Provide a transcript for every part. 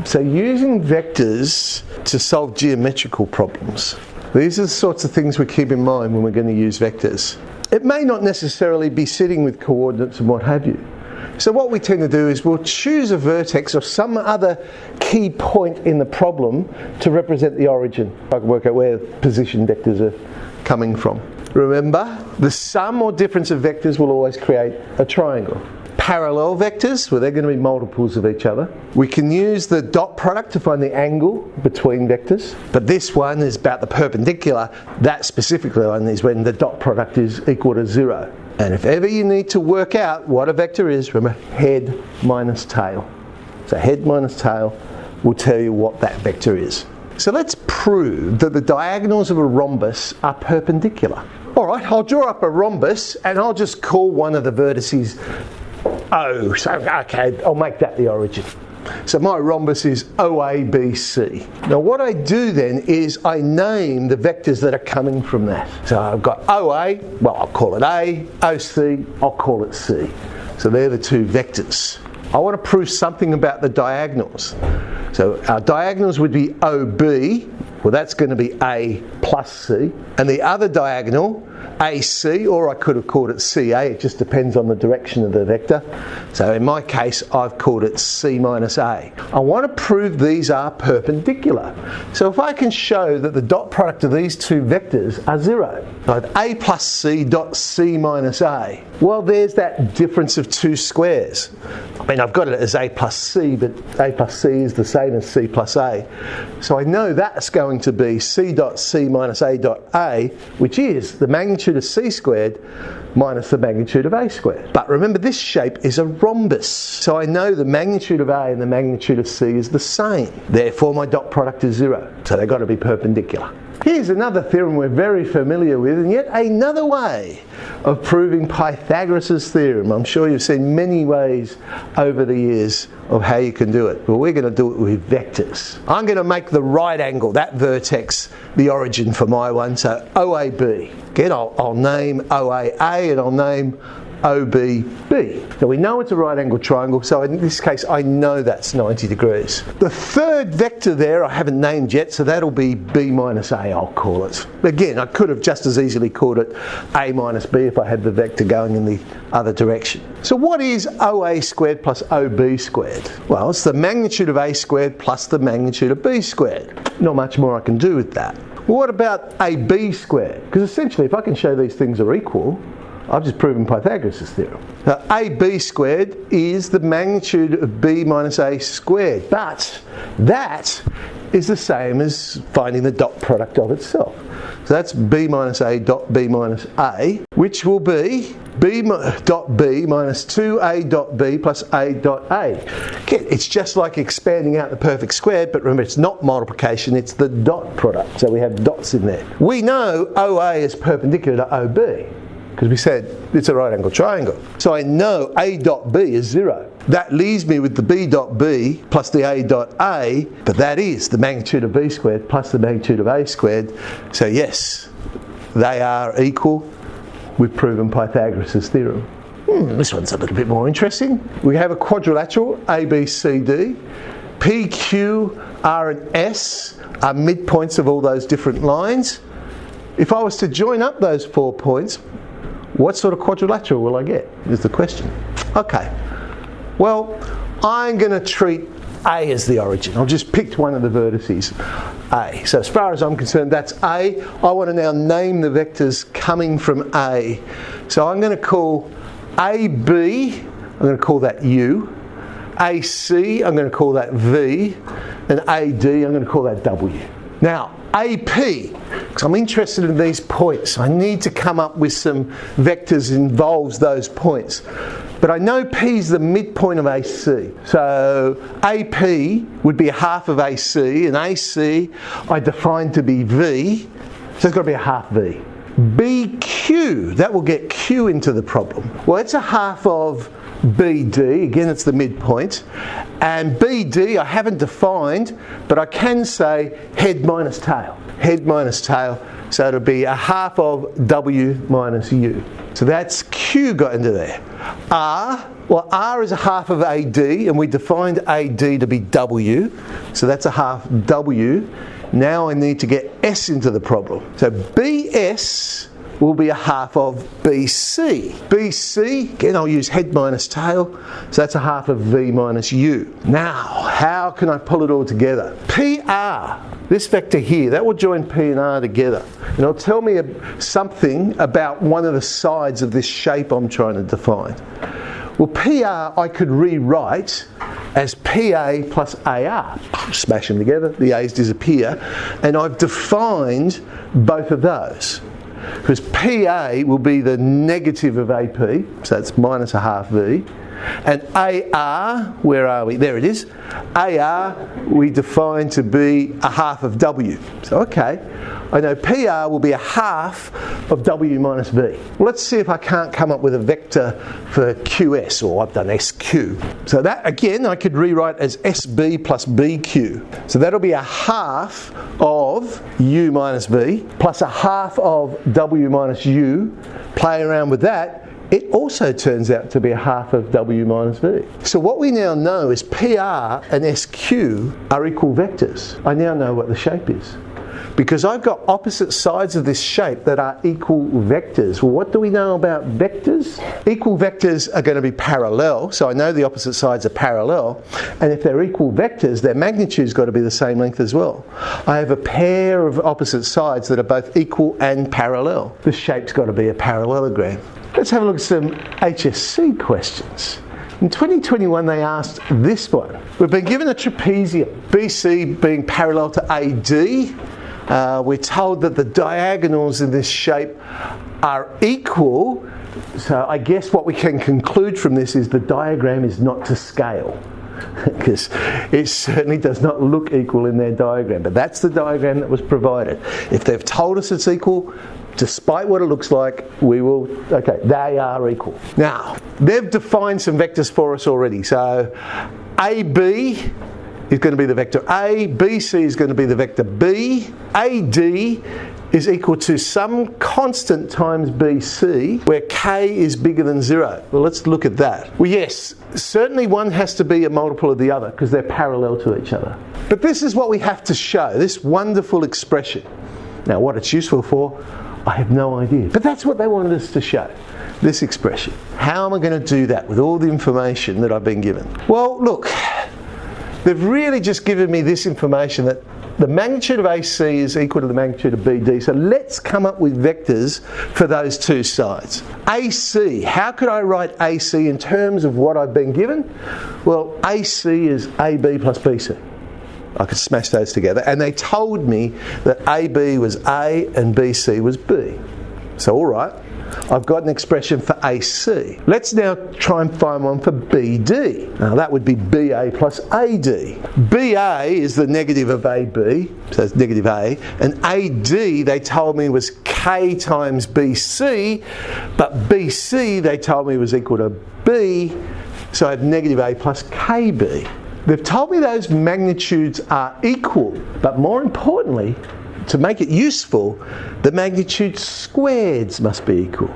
So using vectors to solve geometrical problems. These are the sorts of things we keep in mind when we're going to use vectors. It may not necessarily be sitting with coordinates and what have you. So what we tend to do is we'll choose a vertex or some other key point in the problem to represent the origin. I can work out where position vectors are coming from. Remember, the sum or difference of vectors will always create a triangle. Parallel vectors, well, they're going to be multiples of each other. We can use the dot product to find the angle between vectors, but this one is about the perpendicular. That specific one is when the dot product is equal to 0. And if ever you need to work out what a vector is, remember head minus tail. So head minus tail will tell you what that vector is. So let's prove that the diagonals of a rhombus are perpendicular. Alright, I'll draw up a rhombus and I'll just call one of the vertices O. So, okay, I'll make that the origin. So my rhombus is OABC. Now what I do then is I name the vectors that are coming from that. So I've got OA, well I'll call it A, OC, I'll call it C. So they're the two vectors. I want to prove something about the diagonals. So our diagonals would be OB, well that's going to be A plus C, and the other diagonal, AC, or I could have called it CA, it just depends on the direction of the vector. So in my case, I've called it C minus A. I want to prove these are perpendicular. So if I can show that the dot product of these two vectors are 0, I have A plus C dot C minus A. Well, there's that difference of two squares. I mean, I've got it as A plus C, but A plus C is the same as C plus A. So I know that's going to be C dot C minus A dot A, which is the magnitude of C squared minus the magnitude of A squared. But remember, this shape is a rhombus. So I know the magnitude of A and the magnitude of C is the same. Therefore, my dot product is 0. So they've got to be perpendicular. Here's another theorem we're very familiar with, and yet another way of proving Pythagoras' theorem. I'm sure you've seen many ways over the years of how you can do it, but we're going to do it with vectors. I'm going to make the right angle, that vertex, the origin for my one, so OAB. Again, I'll name OAA and I'll name OBB. Now we know it's a right angle triangle, so in this case I know that's 90 degrees. The third vector there I haven't named yet, so that'll be B minus A, I'll call it. Again, I could have just as easily called it A minus B if I had the vector going in the other direction. So what is OA squared plus OB squared? Well, it's the magnitude of A squared plus the magnitude of B squared. Not much more I can do with that. Well, what about AB squared? Because essentially if I can show these things are equal, I've just proven Pythagoras' theorem. Now, AB squared is the magnitude of B minus A squared, but that is the same as finding the dot product of itself. So that's B minus A dot B minus A, which will be B dot B minus 2A dot B plus A dot A. Okay, it's just like expanding out the perfect square, but remember it's not multiplication, it's the dot product. So we have dots in there. We know OA is perpendicular to OB, because we said it's a right angle triangle. So I know A dot B is 0. That leaves me with the B dot B plus the A dot A, but that is the magnitude of B squared plus the magnitude of A squared. So yes, they are equal. We've proven Pythagoras' theorem. This one's a little bit more interesting. We have a quadrilateral ABCD. P, Q, R and S are midpoints of all those different lines. If I was to join up those 4 points, what sort of quadrilateral will I get, is the question. Okay, well, I'm going to treat A as the origin. I've just picked one of the vertices, A. So as far as I'm concerned, that's A. I want to now name the vectors coming from A. So I'm going to call AB, I'm going to call that U. AC, I'm going to call that V. And AD, I'm going to call that W. Now, AP, because I'm interested in these points. I need to come up with some vectors that involves those points. But I know P is the midpoint of AC. So AP would be a half of AC, and AC I define to be V, so it's got to be a half V. BQ, that will get Q into the problem. Well, it's a half of BD, again it's the midpoint, and BD I haven't defined, but I can say head minus tail. Head minus tail, so it'll be a half of W minus U. So that's Q got into there. R, well R is a half of AD, and we defined AD to be W, so that's a half W. Now I need to get S into the problem. So BS will be a half of BC. BC, again I'll use head minus tail, so that's a half of V minus U. Now, how can I pull it all together? PR, this vector here, that will join P and R together. And it'll tell me something about one of the sides of this shape I'm trying to define. Well, PR I could rewrite as PA plus AR. Smash them together, the A's disappear, and I've defined both of those. Because PA will be the negative of AP, so that's minus a half V. And AR, where are we? There it is. AR we define to be a half of W. So okay, I know PR will be a half of W minus V. Well, let's see if I can't come up with a vector for QS, or I've done SQ. So that again I could rewrite as SB plus BQ. So that'll be a half of U minus V plus a half of W minus U. Play around with that. It also turns out to be a half of W minus V. So what we now know is PR and SQ are equal vectors. I now know what the shape is. Because I've got opposite sides of this shape that are equal vectors. Well, what do we know about vectors? Equal vectors are going to be parallel, so I know the opposite sides are parallel. And if they're equal vectors, their magnitude's got to be the same length as well. I have a pair of opposite sides that are both equal and parallel. The shape's got to be a parallelogram. Let's have a look at some HSC questions. In 2021 they asked this one. We've been given a trapezium, BC being parallel to AD. We're told that the diagonals in this shape are equal. So I guess what we can conclude from this is the diagram is not to scale. Because it certainly does not look equal in their diagram. But that's the diagram that was provided. If they've told us it's equal, despite what it looks like, we will, okay, they are equal. Now, they've defined some vectors for us already. So AB is going to be the vector A, BC is going to be the vector B, AD is equal to some constant times BC, where K is bigger than 0. Well, let's look at that. Well, yes, certainly one has to be a multiple of the other because they're parallel to each other. But this is what we have to show, this wonderful expression. Now, what it's useful for, I have no idea. But that's what they wanted us to show, this expression. How am I going to do that with all the information that I've been given? Well, look, they've really just given me this information that the magnitude of AC is equal to the magnitude of BD. So let's come up with vectors for those two sides. AC, how could I write AC in terms of what I've been given? Well, AC is AB plus BC. I could smash those together, and they told me that AB was A and BC was B. So all right, I've got an expression for AC. Let's now try and find one for BD. Now that would be BA plus AD. BA is the negative of AB, so it's negative A, and AD they told me was K times BC, but BC they told me was equal to B, so I have negative A plus KB. They've told me those magnitudes are equal, but more importantly, to make it useful, the magnitude squareds must be equal,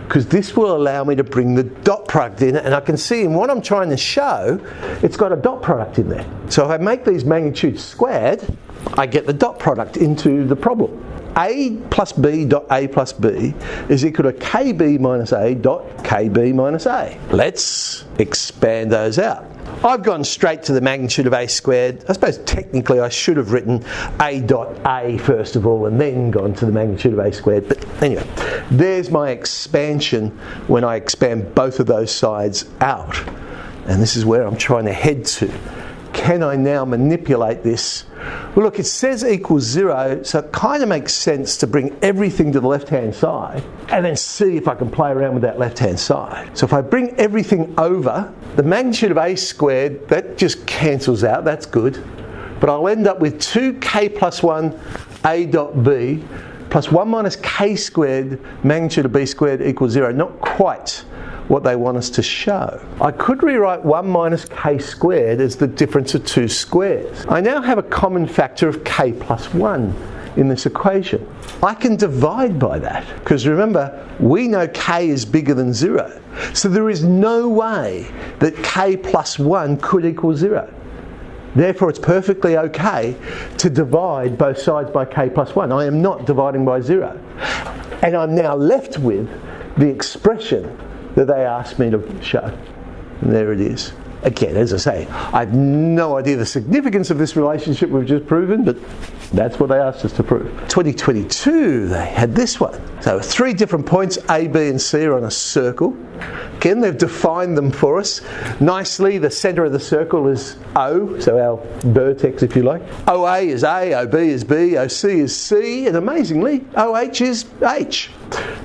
because this will allow me to bring the dot product in, and I can see in what I'm trying to show, it's got a dot product in there. So if I make these magnitudes squared, I get the dot product into the problem. A plus B dot A plus B is equal to KB minus A dot KB minus A. Let's expand those out. I've gone straight to the magnitude of A squared. I suppose technically I should have written A dot A first of all and then gone to the magnitude of A squared. But anyway, there's my expansion when I expand both of those sides out. And this is where I'm trying to head to. Can I now manipulate this? Well, look, it says equals 0, so it kind of makes sense to bring everything to the left-hand side and then see if I can play around with that left-hand side. So if I bring everything over, the magnitude of A squared, that just cancels out, that's good. But I'll end up with 2k plus 1 A dot B plus 1 minus k squared magnitude of B squared equals 0. Not quite. what they want us to show. I could rewrite 1 minus k squared as the difference of two squares. I now have a common factor of k plus 1 in this equation. I can divide by that, because remember, we know k is bigger than 0. So there is no way that k plus 1 could equal 0. Therefore, it's perfectly okay to divide both sides by k plus 1. I am not dividing by 0. And I'm now left with the expression that they asked me to show. And there it is. Again, as I say, I have no idea the significance of this relationship we've just proven, but that's what they asked us to prove. 2022, they had this one. So 3 different points, A, B and C, are on a circle. Again, they've defined them for us nicely. The centre of the circle is O, so our vertex if you like. OA is A, OB is B, OC is C, and amazingly, OH is H.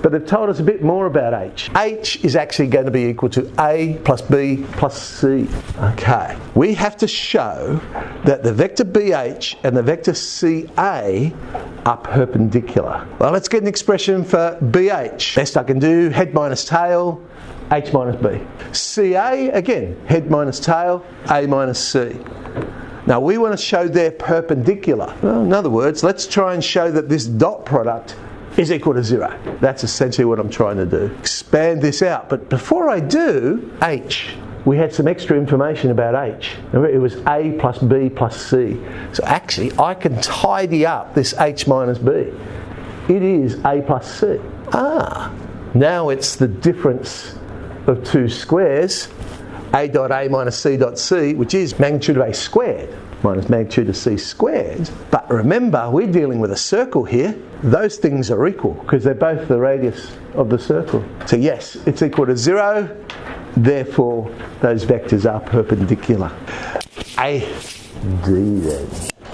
But they've told us a bit more about H. H is actually going to be equal to A plus B plus C. Okay. We have to show that the vector BH and the vector CA are perpendicular. Well, let's get an expression for BH. Best I can do, head minus tail, H minus B. CA, again, head minus tail, A minus C. Now we want to show they're perpendicular. Well, in other words, let's try and show that this dot product is equal to 0. That's essentially what I'm trying to do. Expand this out. But before I do, H. We had some extra information about H. Remember, it was A plus B plus C. So actually, I can tidy up this H minus B. It is A plus C. Now it's the difference of two squares, A dot A minus C dot C, which is magnitude of A squared minus magnitude of C squared. But remember, we're dealing with a circle here. Those things are equal because they're both the radius of the circle. So yes, it's equal to 0. Therefore, those vectors are perpendicular. A, D then.